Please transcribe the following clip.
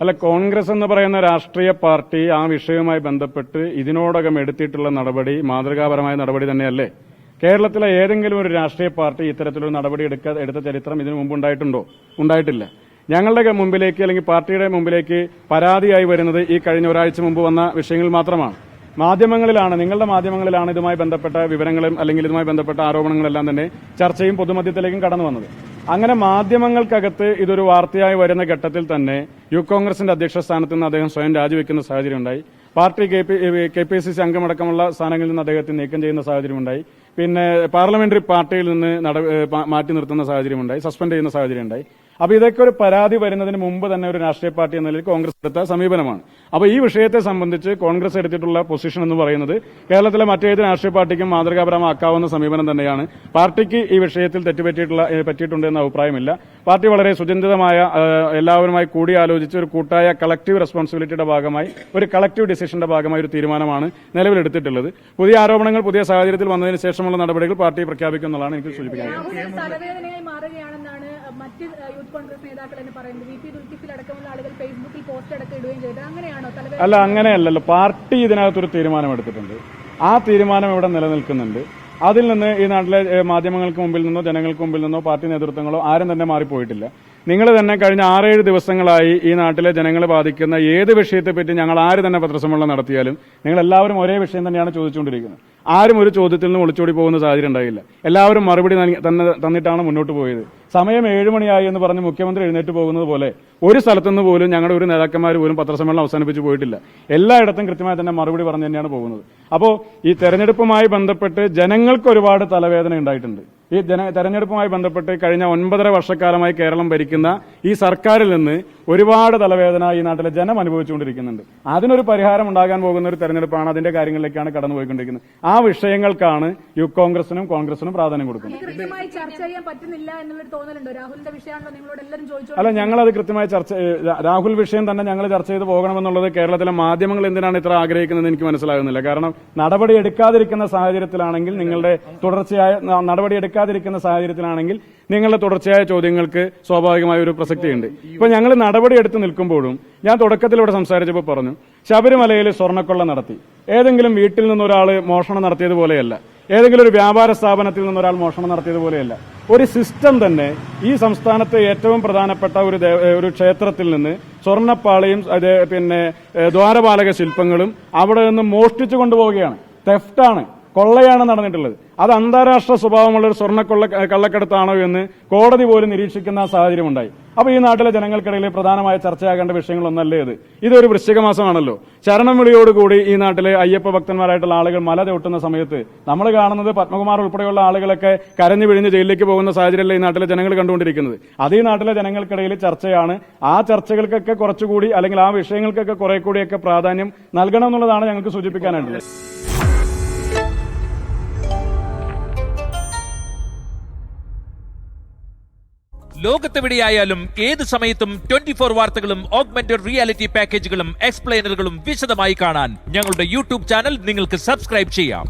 അല്ല, കോൺഗ്രസ് എന്ന് പറയുന്ന രാഷ്ട്രീയ പാർട്ടി ആ വിഷയവുമായി ബന്ധപ്പെട്ട് ഇതിനോടകം എടുത്തിട്ടുള്ള നടപടി മാതൃകാപരമായ നടപടി തന്നെയല്ലേ? കേരളത്തിലെ ഏതെങ്കിലും ഒരു രാഷ്ട്രീയ പാർട്ടി ഇത്തരത്തിലൊരു നടപടി എടുത്ത ചരിത്രം ഇതിനു മുമ്പ് ഉണ്ടായിട്ടുണ്ടോ? ഉണ്ടായിട്ടില്ല. ഞങ്ങളുടെ മുമ്പിലേക്ക് അല്ലെങ്കിൽ പാർട്ടിയുടെ മുമ്പിലേക്ക് പരാതിയായി വരുന്നത് ഈ കഴിഞ്ഞ ഒരാഴ്ച മുമ്പ് വന്ന വിഷയങ്ങൾ മാത്രമാണ്. മാധ്യമങ്ങളിലാണ്, നിങ്ങളുടെ മാധ്യമങ്ങളിലാണ് ഇതുമായി ബന്ധപ്പെട്ട വിവരങ്ങളും അല്ലെങ്കിൽ ഇതുമായി ബന്ധപ്പെട്ട ആരോപണങ്ങളെല്ലാം തന്നെ ചർച്ചയും പൊതുമധ്യത്തിലേക്കും കടന്നു വന്നത്. അങ്ങനെ മാധ്യമങ്ങൾക്കകത്ത് ഇതൊരു വാർത്തയായി വരുന്ന ഘട്ടത്തിൽ തന്നെ യൂത്ത് കോൺഗ്രസിന്റെ അധ്യക്ഷ സ്ഥാനത്ത് നിന്ന് അദ്ദേഹം സ്വയം രാജിവെക്കുന്ന സാഹചര്യം ഉണ്ടായി. പാർട്ടി KPCC അംഗമടക്കമുള്ള സ്ഥാനങ്ങളിൽ നിന്ന് അദ്ദേഹത്തെ നീക്കം ചെയ്യുന്ന സാഹചര്യമുണ്ടായി. പിന്നെ പാർലമെന്ററി പാർട്ടിയിൽ നിന്ന് മാറ്റി നിർത്തുന്ന സാഹചര്യമുണ്ടായി, സസ്പെൻഡ് ചെയ്യുന്ന സാഹചര്യം ഉണ്ടായി. അപ്പൊ ഇതൊക്കെ ഒരു പരാതി വരുന്നതിന് മുമ്പ് തന്നെ ഒരു രാഷ്ട്രീയ പാർട്ടി എന്ന നിലയിൽ കോൺഗ്രസ് എടുത്ത സമീപനമാണ്. അപ്പൊ ഈ വിഷയത്തെ സംബന്ധിച്ച് കോൺഗ്രസ് എടുത്തിട്ടുള്ള പൊസിഷൻ എന്ന് പറയുന്നത് കേരളത്തിലെ മറ്റേത് രാഷ്ട്രീയ പാർട്ടിക്കും മാതൃകാപരമാക്കാവുന്ന സമീപനം തന്നെയാണ്. പാർട്ടിക്ക് ഈ വിഷയത്തിൽ പറ്റിയിട്ടുണ്ട് എന്ന അഭിപ്രായമില്ല. പാർട്ടി വളരെ സുചിന്തിതമായ എല്ലാവരുമായി കൂടിയാലോചിച്ച് ഒരു കൂട്ടായ കളക്ടീവ് റെസ്പോൺസിബിലിറ്റിയുടെ ഭാഗമായി, ഒരു കളക്ടീവ് ഡിസിഷന്റെ ഭാഗമായി ഒരു തീരുമാനമാണ് നിലവിലെടുത്തിട്ടുള്ളത്. പുതിയ ആരോപണങ്ങൾ പുതിയ സാഹചര്യത്തിൽ വന്നതിന് ശേഷമുള്ള നടപടികൾ പാർട്ടി പ്രഖ്യാപിക്കും എന്നുള്ളതാണ് എനിക്ക് സൂചിപ്പിക്കാനുള്ളത്. മറ്റ് യൂത്ത് കോൺഗ്രസ് നേതാക്കൾ എന്ന് പറയുന്നത് VP ദുൽകിഫിൽ അടക്കമുള്ള ആളുകൾ ഫേസ്ബുക്കിൽ പോസ്റ്റ് അടക്കം ഇടുകയും ചെയ്തത് അങ്ങനെയാണോ? അല്ല, അങ്ങനെയല്ലല്ലോ. പാർട്ടി ഇതിനകത്തൊരു തീരുമാനമെടുത്തിട്ടുണ്ട്. ആ തീരുമാനം ഇവിടെ നിലനിൽക്കുന്നുണ്ട്. അതിൽ നിന്ന് ഈ നാട്ടിലെ മാധ്യമങ്ങൾക്ക് മുമ്പിൽ നിന്നോ ജനങ്ങൾക്ക് മുമ്പിൽ നിന്നോ പാർട്ടി നേതൃത്വങ്ങളോ ആരും തന്നെ മാറിപ്പോയിട്ടില്ല. നിങ്ങൾ തന്നെ കഴിഞ്ഞ 6-7 ദിവസങ്ങളായി ഈ നാട്ടിലെ ജനങ്ങളെ ബാധിക്കുന്ന ഏത് വിഷയത്തെപ്പറ്റി ഞങ്ങൾ ആര് തന്നെ പത്രസമ്മേളനം നടത്തിയാലും നിങ്ങൾ എല്ലാവരും ഒരേ വിഷയം തന്നെയാണ് ചോദിച്ചുകൊണ്ടിരിക്കുന്നത്. ആരും ഒരു ചോദ്യത്തിൽ നിന്ന് ഒളിച്ചോടി പോകുന്ന സാഹചര്യം ഉണ്ടായില്ല. എല്ലാവരും മറുപടി തന്നിട്ടാണ് മുന്നോട്ട് പോയത്. സമയം 7 മണിയായി എന്ന് പറഞ്ഞ് മുഖ്യമന്ത്രി എഴുന്നേറ്റ് പോകുന്നത് പോലെ ഒരു സ്ഥലത്തുനിന്ന് പോലും ഞങ്ങളുടെ ഒരു നേതാക്കന്മാർ പോലും പത്രസമ്മേളനം അവസാനിപ്പിച്ച് പോയിട്ടില്ല. എല്ലായിടത്തും കൃത്യമായി തന്നെ മറുപടി പറഞ്ഞ് തന്നെയാണ് പോകുന്നത്. അപ്പോൾ ഈ തെരഞ്ഞെടുപ്പുമായി ബന്ധപ്പെട്ട് ജനങ്ങൾക്ക് ഒരുപാട് തലവേദന ഉണ്ടായിട്ടുണ്ട്. ഈ തെരഞ്ഞെടുപ്പുമായി ബന്ധപ്പെട്ട് കഴിഞ്ഞ 9.5 വർഷക്കാലമായി കേരളം ഭരിക്കുന്ന ഈ സർക്കാരിൽ നിന്ന് ഒരുപാട് തലവേദന ഈ നാട്ടിലെ ജനം അനുഭവിച്ചുകൊണ്ടിരിക്കുന്നുണ്ട്. അതിനൊരു പരിഹാരം ഉണ്ടാകാൻ പോകുന്ന ഒരു തെരഞ്ഞെടുപ്പാണ്. അതിന്റെ കാര്യങ്ങളിലേക്കാണ് കടന്നുപോയിക്കൊണ്ടിരിക്കുന്നത്. ആ വിഷയങ്ങൾക്കാണ് യൂത്ത് കോൺഗ്രസിനും കോൺഗ്രസിനും പ്രാധാന്യം കൊടുക്കുന്നത്. അല്ല, ഞങ്ങളത് കൃത്യമായി രാഹുൽ വിഷയം തന്നെ ഞങ്ങൾ ചർച്ച ചെയ്ത് പോകണമെന്നുള്ളത് കേരളത്തിലെ മാധ്യമങ്ങൾ എന്തിനാണ് ഇത്ര ആഗ്രഹിക്കുന്നത് എനിക്ക് മനസ്സിലാകുന്നില്ല. കാരണം നടപടി എടുക്കാതിരിക്കുന്ന സാഹചര്യത്തിലാണെങ്കിൽ നിങ്ങളുടെ തുടർച്ചയായ ചോദ്യങ്ങൾക്ക് സ്വാഭാവികമായ ഒരു പ്രസക്തിയുണ്ട്. ഇപ്പൊ ഞങ്ങൾ നടപടി എടുത്ത് നിൽക്കുമ്പോഴും ഞാൻ തുടക്കത്തിലൂടെ സംസാരിച്ചപ്പോൾ പറഞ്ഞു, ശബരിമലയിൽ സ്വർണ്ണക്കൊള്ള നടത്തി. ഏതെങ്കിലും വീട്ടിൽ നിന്നൊരാൾ മോഷണം നടത്തിയതുപോലെയല്ല, ഏതെങ്കിലും ഒരു വ്യാപാര സ്ഥാപനത്തിൽ നിന്നൊരാൾ മോഷണം നടത്തിയതുപോലെയല്ല. ഒരു സിസ്റ്റം തന്നെ ഈ സംസ്ഥാനത്തെ ഏറ്റവും പ്രധാനപ്പെട്ട ഒരു ക്ഷേത്രത്തിൽ നിന്ന് സ്വർണ്ണപ്പാളിയും പിന്നെ ദ്വാരപാലക ശില്പങ്ങളും അവിടെ നിന്ന് മോഷ്ടിച്ചു കൊണ്ടുപോവുകയാണ്. തെഫ്റ്റാണ്, കൊള്ളയാണ് നടന്നിട്ടുള്ളത്. അത് അന്താരാഷ്ട്ര സ്വഭാവമുള്ള ഒരു കള്ളക്കടത്താണോ എന്ന് കോടതി പോലും നിരീക്ഷിക്കുന്ന സാഹചര്യമുണ്ടായി. അപ്പൊ ഈ നാട്ടിലെ ജനങ്ങൾക്കിടയിൽ പ്രധാനമായ ചർച്ചയാകേണ്ട വിഷയങ്ങളൊന്നല്ലേ ഇത്? ഇതൊരു വൃശ്ചിക മാസമാണല്ലോ. ശരണം വിളിയോടുകൂടി ഈ നാട്ടിലെ അയ്യപ്പ ഭക്തന്മാരായിട്ടുള്ള ആളുകൾ മല ചവിട്ടുന്ന സമയത്ത് നമ്മൾ കാണുന്നത് പത്മകുമാർ ഉൾപ്പെടെയുള്ള ആളുകളൊക്കെ കരഞ്ഞു വിഴിഞ്ഞ് ജയിലിലേക്ക് പോകുന്ന സാഹചര്യമല്ലേ ഈ നാട്ടിലെ ജനങ്ങൾ കണ്ടുകൊണ്ടിരിക്കുന്നത്. അത് ഈ നാട്ടിലെ ജനങ്ങൾക്കിടയിൽ ചർച്ചയാണ്. ആ ചർച്ചകൾക്കൊക്കെ കുറച്ചുകൂടി അല്ലെങ്കിൽ ആ വിഷയങ്ങൾക്കൊക്കെ കുറെ കൂടിയൊക്കെ പ്രാധാന്യം നൽകണം എന്നുള്ളതാണ് ഞങ്ങൾക്ക് സൂചിപ്പിക്കാനായിട്ടുള്ളത്. ലോകത്തെവിടെയായാലും ഏത് സമയത്തും 24 വാർത്തകളും ഓഗ്മെന്റഡ് റിയാലിറ്റി പാക്കേജുകളും എക്സ്പ്ലെയിനറുകളും വിശദമായി കാണാൻ ഞങ്ങളുടെ യൂട്യൂബ് ചാനൽ നിങ്ങൾക്ക് സബ്സ്ക്രൈബ് ചെയ്യാം.